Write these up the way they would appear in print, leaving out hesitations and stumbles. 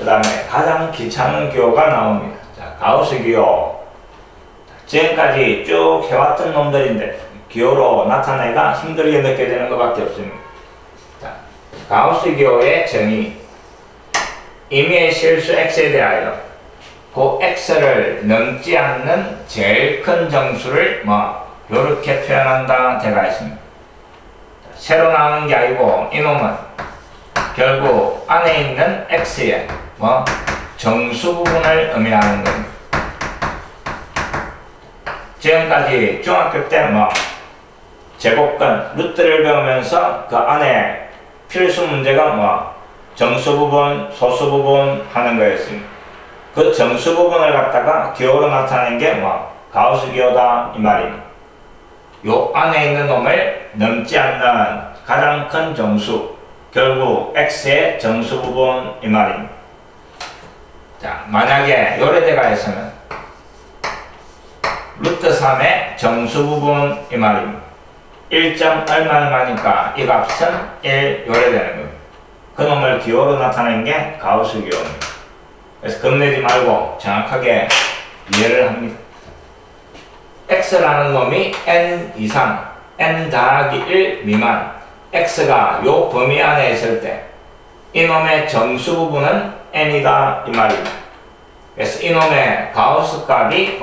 그 다음에 가장 귀찮은 기호가 나옵니다. 자, 가우스 기호. 지금까지 쭉 해왔던 놈들인데 기호로 나타내기가 힘들게 느껴지는 것밖에 없습니다. 자, 가우스 기호의 정의. 임의의 실수 x에 대하여 그 x를 넘지 않는 제일 큰 정수를 요렇게 표현한다 제가 했습니다. 새로 나오는 게 아니고 이놈은 결국 안에 있는 x의 정수 부분을 의미하는 겁니다. 지금까지 중학교 때 제곱근, 루트를 배우면서 그 안에 필수 문제가 정수 부분, 소수 부분 하는 거였습니다. 그 정수 부분을 갖다가 기호로 나타낸 게 가우스 기호다 이 말입니다. 요 안에 있는 놈을 넘지 않는 가장 큰 정수, 결국 x의 정수 부분 이 말입니다. 자, 만약에 요래대가 있으면 루트 3의 정수 부분 이 말입니다. 1점 얼마니까 이 값은 1 요래되는 겁니다. 그 놈을 기호로 나타낸 게 가우스 기호입니다. 그래서 겁내지 말고 정확하게 이해를 합니다. x라는 놈이 n 이상, n 더하기 1 미만, x가 요 범위 안에 있을 때 이놈의 정수 부분은 n이다 이 말입니다. 그래서 이놈의 가우스 값이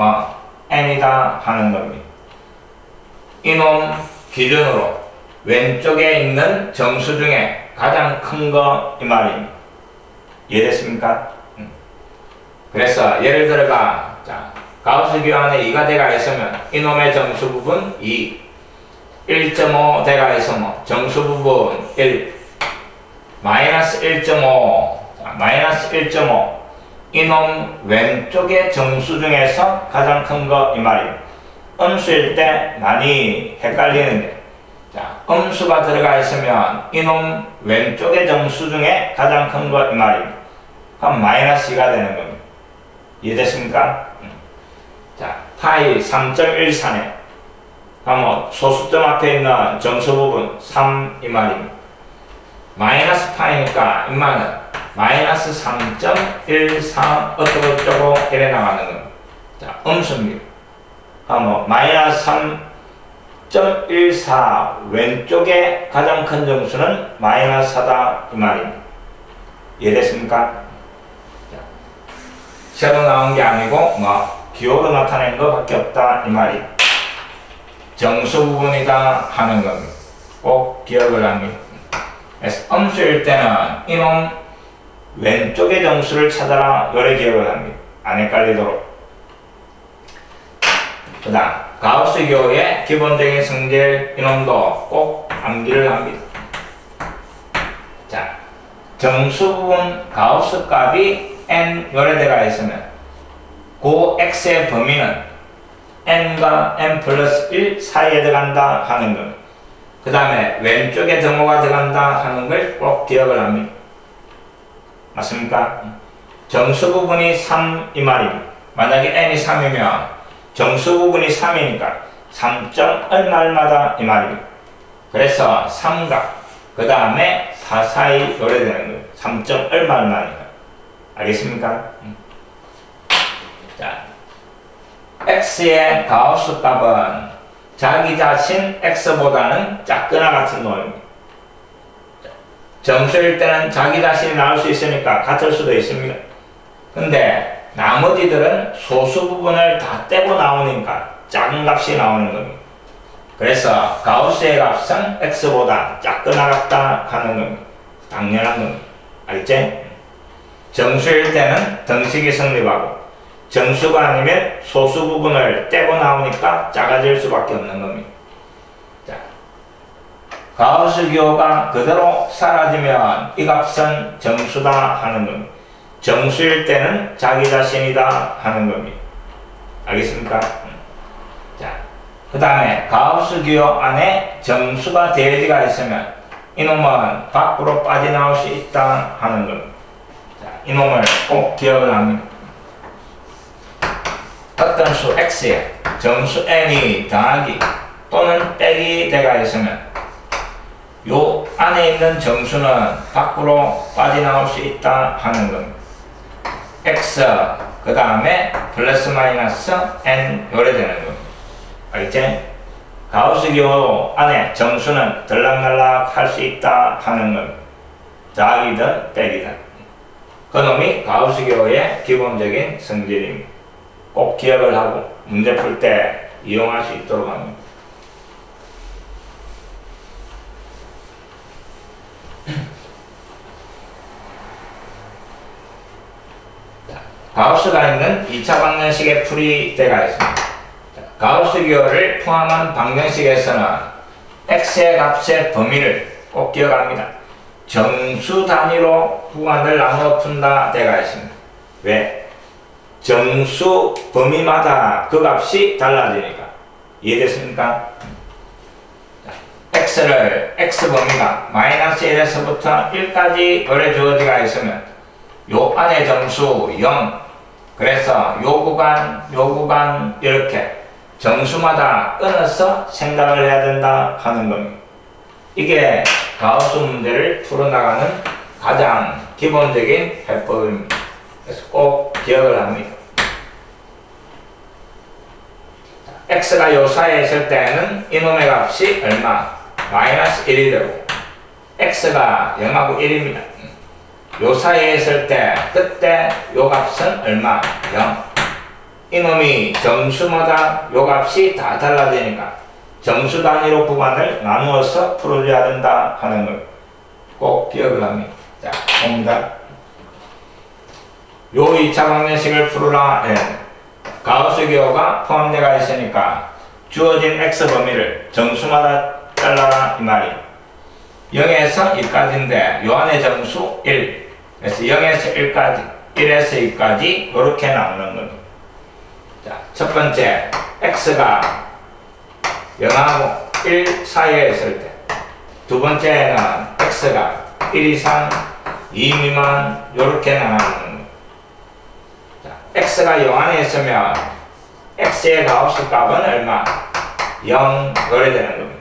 n이다 하는 겁니다. 이놈 기준으로 왼쪽에 있는 정수 중에 가장 큰 거 이 말입니다. 이해됐습니까? 그래서 예를 들어가 가우스 기호 안에 2가 대가 있으면 이놈의 정수 부분 2, 1.5 대가 있으면 정수 부분 1, 마이너스 1.5, 마이너스 1.5 이놈 왼쪽의 정수 중에서 가장 큰 거 이 말입니다. 음수일 때 많이 헷갈리는데 음수가 들어가 있으면 이놈 왼쪽의 정수 중에 가장 큰 거 이 말입니다. 그럼 마이너스 2가 되는 겁니다. 이해됐습니까? 자, 파이 3.14네. 그럼 소수점 앞에 있는 정수 부분 3 이 말입니다. 마이너스 파이니까 인마는 마이너스 3.14 어쩌고저쩌고 이래 나가는 겁니다. 자, 음수입니다. 그럼 마이너스 3.14 왼쪽에 가장 큰 정수는 마이너스 4다 이 말입니다. 이해됐습니까? 새로 나온 게 아니고 기호로 나타낸 것밖에 없다 이 말이 정수 부분이다 하는 겁니다. 꼭 기억을 합니다. 그래서 음수일 때는 이놈 왼쪽의 정수를 찾아라 요래 기억을 합니다. 안 헷갈리도록. 그 다음 가우스 기호의 기본적인 성질 이놈도 꼭 암기를 합니다. 자, 정수 부분 가우스 값이 n 요래대가 있으면 그 x의 범위는 n과 n 플러스 1 사이에 들어간다 하는 것. 그 다음에 왼쪽에 등호가 들어간다 하는 걸 꼭 기억을 합니다. 맞습니까? 정수 부분이 3 이 말입니다. 만약에 n이 3이면 정수 부분이 3이니까 3점 얼마마다 이 말입니다. 그래서 3과 그 다음에 4 사이 요래되는 거예요. 3점 얼마니까. 알겠습니까? 자, x의 가우스 값은 자기 자신 x보다는 작거나 같은 놈입니다. 정수일 때는 자기 자신이 나올 수 있으니까 같을 수도 있습니다. 근데 나머지들은 소수 부분을 다 떼고 나오니까 작은 값이 나오는 겁니다. 그래서 가우스의 값은 x보다 작거나 같다 하는 겁니다. 당연한 겁니다. 알겠지? 정수일 때는 등식이 성립하고 정수가 아니면 소수 부분을 떼고 나오니까 작아질 수밖에 없는 겁니다. 자, 가우스 기호가 그대로 사라지면 이 값은 정수다 하는 겁니다. 정수일 때는 자기 자신이다 하는 겁니다. 알겠습니까? 자, 그 다음에 가우스 기호 안에 정수가 대지가 있으면 이놈은 밖으로 빠져나올 수 있다 하는 겁니다. 자, 이놈을 꼭 기억을 합니다. 어떤 수 x에 정수 n이 더하기 또는 빼기 대가 있으면 요 안에 있는 정수는 밖으로 빠져나올 수 있다 하는 겁니다. x 그 다음에 플러스 마이너스 n 요래 되는 겁니다. 알겠지? 가우스기호 안에 정수는 들락날락 할 수 있다 하는 겁니다. 더하기든 빼기든. 그놈이 가우스기호의 기본적인 성질입니다. 꼭 기억을 하고 문제 풀 때 이용할 수 있도록 합니다. 가우스가 있는 2차 방정식의 풀이대가 있습니다. 가우스 기호를 포함한 방정식에서는 x의 값의 범위를 꼭 기억합니다. 정수 단위로 구간을 나누어 푼다 대가 있습니다. 왜? 정수 범위마다 그 값이 달라지니까. 이해됐습니까? x를 x 범위가 마이너스 1에서부터 1까지 열에 주어지가 있으면 요 안에 정수 0, 그래서 요 구간 이렇게 정수마다 끊어서 생각을 해야 된다 하는 겁니다. 이게 가우스 문제를 풀어나가는 가장 기본적인 해법입니다. 그래서 꼭 기억을 합니다. x가 요 사이에 있을 때는 이놈의 값이 얼마? 마이너스 1이 되고 x가 0하고 1입니다. 요 사이에 있을 때 그때 요 값은 얼마? 0. 이놈이 정수마다 요 값이 다 달라지니까 정수 단위로 구간을 나누어서 풀어줘야 된다 하는 걸 꼭 기억을 합니다. 자, 봅니다. 요 2차 방정식을 풀으라. 가우스 기호가 포함되어 있으니까 주어진 x 범위를 정수마다 잘라라 이 말이. 0에서 2까지인데 요 안에 정수 1. 그래서 0에서 1까지, 1에서 2까지 이렇게 나누는 겁니다. 자, 첫 번째 x가 0하고 1 사이에 있을 때, 두 번째는 x가 1 이상, 2 미만 이렇게 나누는 겁니다. 자, x가 0 안에 있으면 x의 가우스 값은 얼마? 0 이래 되는 겁니다.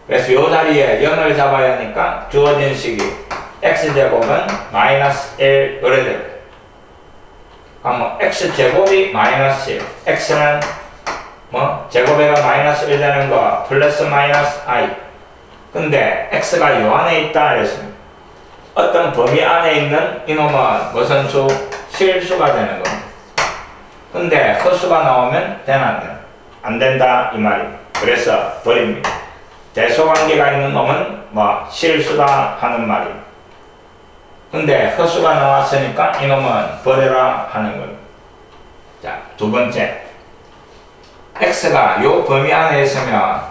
그래서 이 자리에 0을 잡아야 하니까 주어진 식이 x제곱은 마이너스 1 이래 되고, 그럼 x제곱이 마이너스 1, x는 제곱에가 마이너스 1 되는 거 플러스 마이너스 i. 근데 x가 요 안에 있다 그랬습니다. 어떤 범위 안에 있는 이놈은 무슨 수? 실수가 되는 겁니다. 근데 허수가 나오면 되나 안 된다 이 말입니다. 그래서 버립니다. 대소관계가 있는 놈은 실수다 하는 말입니다. 근데 허수가 나왔으니까 이놈은 버려라 하는 겁니다. 자, 두 번째, x가 요 범위 안에 있으면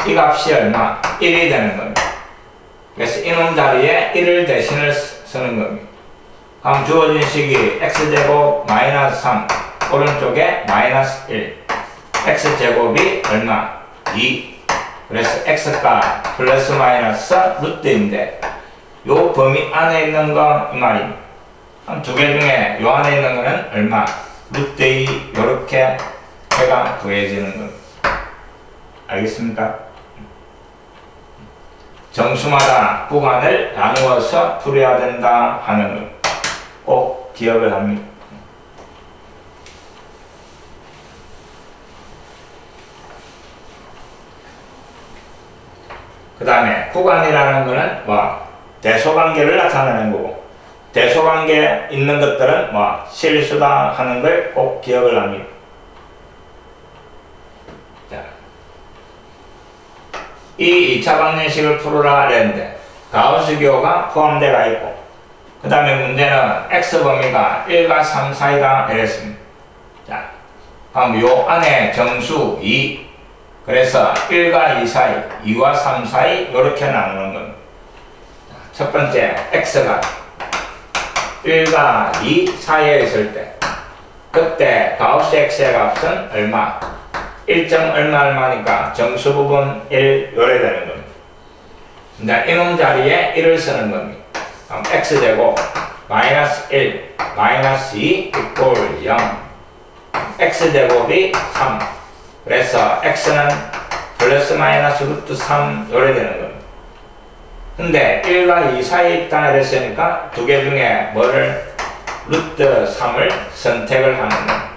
이 값이 얼마? 1이 되는 겁니다. 그래서 이놈 자리에 1을 대신을 쓰는 겁니다. 그럼 주어진 식이 x제곱 마이너스 3, 오른쪽에 마이너스 1, x제곱이 얼마? 2. 그래서 x가 플러스 마이너스 루트인데 요 범위 안에 있는 거 이 말입니다. 두 개 중에 요 안에 있는 거는 얼마? 루트 2 요렇게 해가 구해지는 겁니다. 알겠습니까? 정수마다 구간을 나누어서 풀어야 된다 하는 것 꼭 기억을 합니다. 그 다음에 구간이라는 거는 대소관계를 나타내는 거고, 대소관계 있는 것들은 실수다 하는 걸 꼭 기억을 합니다. 자, 이 2차 방정식을 풀어라 했는데 가우스 기호가 포함되어 있고, 그 다음에 문제는 x 범위가 1과 3 사이다 이랬습니다. 자, 그럼 요 안에 정수 2, 그래서 1과 2 사이, 2와 3 사이 이렇게 나누는 겁니다. 첫 번째 x가 1과 2 사이에 있을 때 그때 가우스 x의 값은 얼마? 1점 얼마니까 정수 부분 1 요래 되는 겁니다. 근데 이놈 자리에 1을 쓰는 겁니다. 그럼 x제곱 마이너스 1 마이너스 2 이꼴 0, x제곱이 3. 그래서 x는 플러스 마이너스 루트 3 요래 되는 겁니다. 근데 1과 2 사이에 있다 이랬으니까 두 개 중에 뭐를 루트 3을 선택을 하는 것.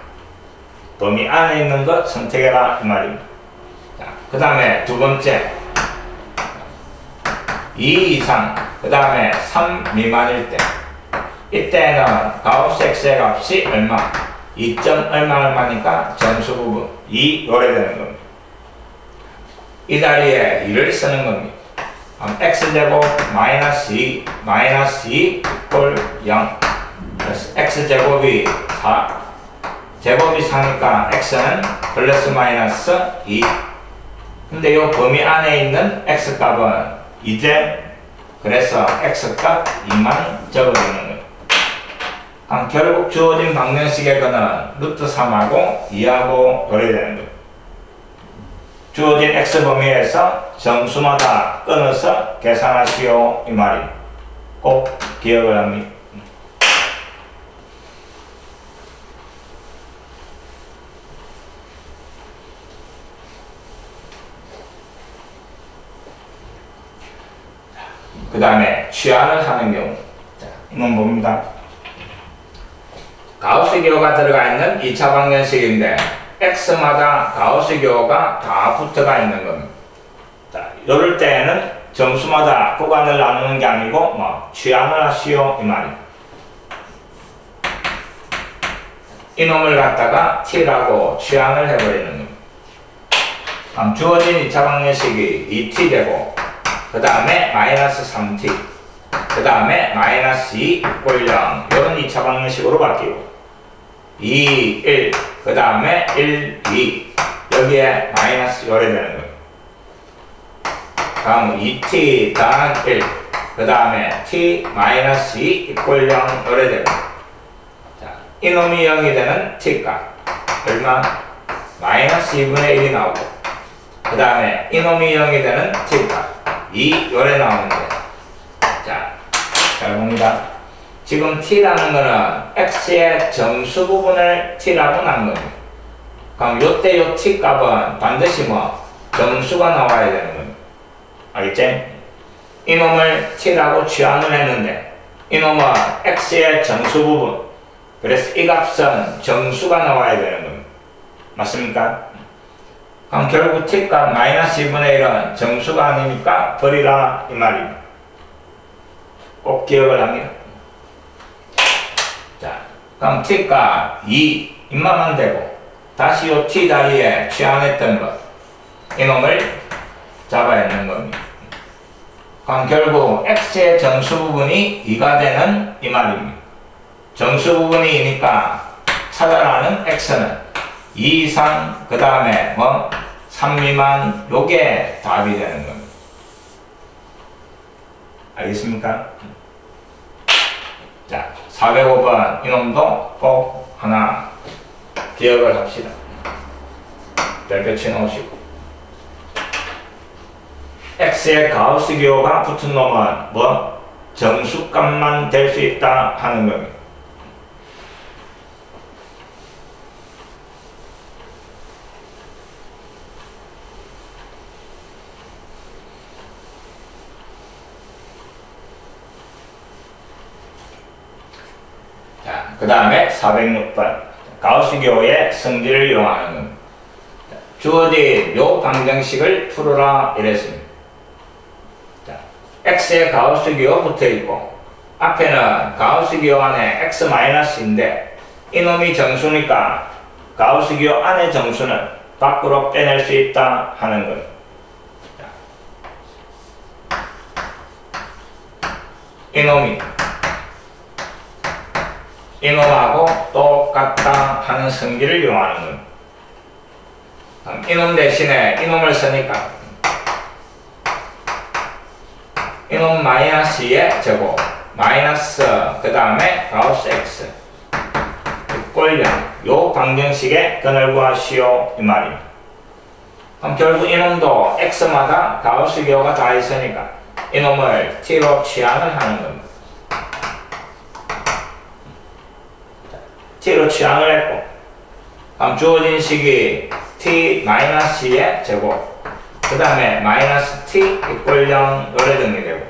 범위 안에 있는 것 선택해라 이 말입니다. 그 다음에 두 번째 2 이상 그 다음에 3 미만일 때 이때는 가우스 x의 값이 얼마? 2점 얼마니까 정수 부분 2 요래되는 겁니다. 이 자리에 2를 쓰는 겁니다. x제곱 마이너스 2 이꼴 0. 그래서 x제곱이 4 제곱이 4니까 x는 플러스 마이너스 2. 근데 이 범위 안에 있는 x값은 이제 그래서 x값 2만 적어주는 거예요. 결국 주어진 방정식의 거는 루트 3하고 2하고 요래되는 거예요. 주어진 x 범위에서 정수마다 끊어서 계산하시오 이 말이 꼭 기억을 합니다. 그 다음에 취한을 하는 경우. 자, 이건 뭡니다. 가우스 기호가 들어가 있는 2차 방정식인데 x마다 가우스 기호가 다 붙어가 있는 겁니다. 자, 이럴 때에는 점수마다 구간을 나누는 게 아니고 취한을 하시오 이 말입니다. 이놈을 갖다가 t라고 취한을 해버리는 겁니다. 주어진 2차 방정식이 2t 되고 그 다음에 마이너스 3t 그 다음에 마이너스 2 이꼴 0 이런 2차 방정식으로 바뀌고 2, 1 그 다음에 1, 2 여기에 마이너스 요래되는 거예요. 다음은 2t 더하기 1 그 다음에 t 마이너스 2 이꼴 0 요래되고 자, 이놈이 0이 되는 t값 얼마? 마이너스 2분의 1이 나오고 그 다음에 이놈이 0이 되는 t값 2 요래 나오는데 자, 잘 봅니다. 지금 t라는 거는 x의 정수 부분을 t라고 난 겁니다. 그럼 요때 요 t 값은 반드시 정수가 나와야 되는 겁니다. 알겠지? 이놈을 t라고 취한을 했는데 이놈은 x의 정수 부분 그래서 이 값은 정수가 나와야 되는 겁니다. 맞습니까? 그럼 결국 t값 마이너스 2분의 1은 정수가 아니니까 버리라 이 말입니다. 꼭 기억을 합니다. 자, 그럼 t값 2 입만만 되고 다시 요 t 자리에 취한했던 것 이놈을 잡아야 하는 겁니다. 그럼 결국 x의 정수 부분이 2가 되는 이 말입니다. 정수 부분이 2니까 찾아라는 x는 2 이상 그 다음에 3 미만 요게 답이 되는 겁니다. 알겠습니까? 자, 405번 이놈도 꼭 하나 기억을 합시다. 별표 치놓으시고 x의 가우스 기호가 붙은 놈은 정수값만 될 수 있다 하는 겁니다. 그 다음에 406번 가우스 기호의 성질을 이용하는 겁니다. 주어진 요 방정식을 풀어라 이랬습니다. 자, x의 가우스 기호 붙어있고 앞에는 가우스 기호 안에 x-인데 이놈이 정수니까 가우스 기호 안의 정수는 밖으로 빼낼 수 있다 하는 겁니다. 이놈이 이놈하고 똑같다 하는 성질을 이용하는 겁니다. 이놈 대신에 이놈을 쓰니까 이놈 마이너스 2의 제곱 마이너스 그 다음에 가우스 x 이꼴 0 요 방정식의 근을 구하시오 이 말입니다. 그럼 결국 이놈도 x마다 가우스 기호가 다 있으니까 이놈을 t로 취한을 하는 겁니다. t로 취한을 했고 그럼 주어진 식이 t-2의 제곱 그 다음에 마이너스 t 이꼴 0 요래 정리되고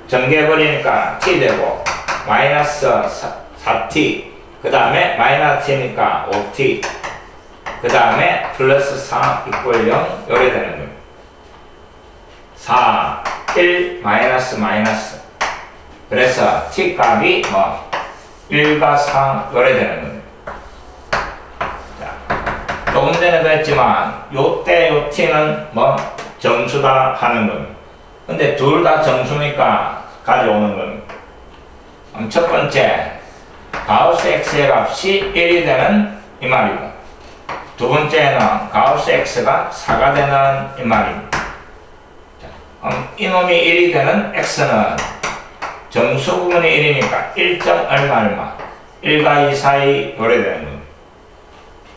전개해버리니까 t 되고 마이너스 4t, 그 다음에 마이너스 t니까 5t, 그 다음에 플러스 4 이퀄 0 요래 되는 겁니다. 4, 1, 마이너스 마이너스. 그래서 t 값이 뭐 1과 4 요래 되는 겁니다. 자, 조금 전에도 했지만 요때 요 t는 뭐 정수다 하는 겁니다. 근데 둘 다 정수니까 가져오는 겁니다. 그럼 첫 번째 가우스 x의 값이 1이 되는 이 말이고, 두 번째는 가우스 x가 4가 되는 이 말입니다. 이놈이 1이 되는 x는 정수 부분이 1이니까 1점 얼마 1과 2 사이 요래 되는 겁니다.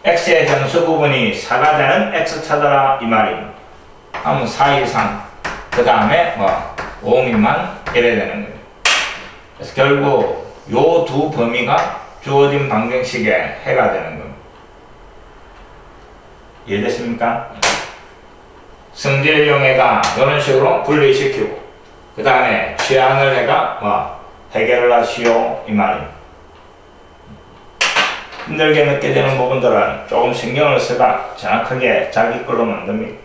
x의 정수 부분이 4가 되는 x 찾아라 이 말입니다. 그럼 4 이상, 그 다음에 뭐 5 미만 이래 되는 겁니다. 그래서 결국 요 두 범위가 주어진 방정식의 해가 되는 겁니다. 이해되십니까? 성질용해가 이런 식으로 분리시키고, 그 다음에 취한을 해가 뭐 해결을 하시오 이 말입니다. 힘들게 느껴지는 부분들은 조금 신경을 쓰다 정확하게 자기 걸로 만듭니다.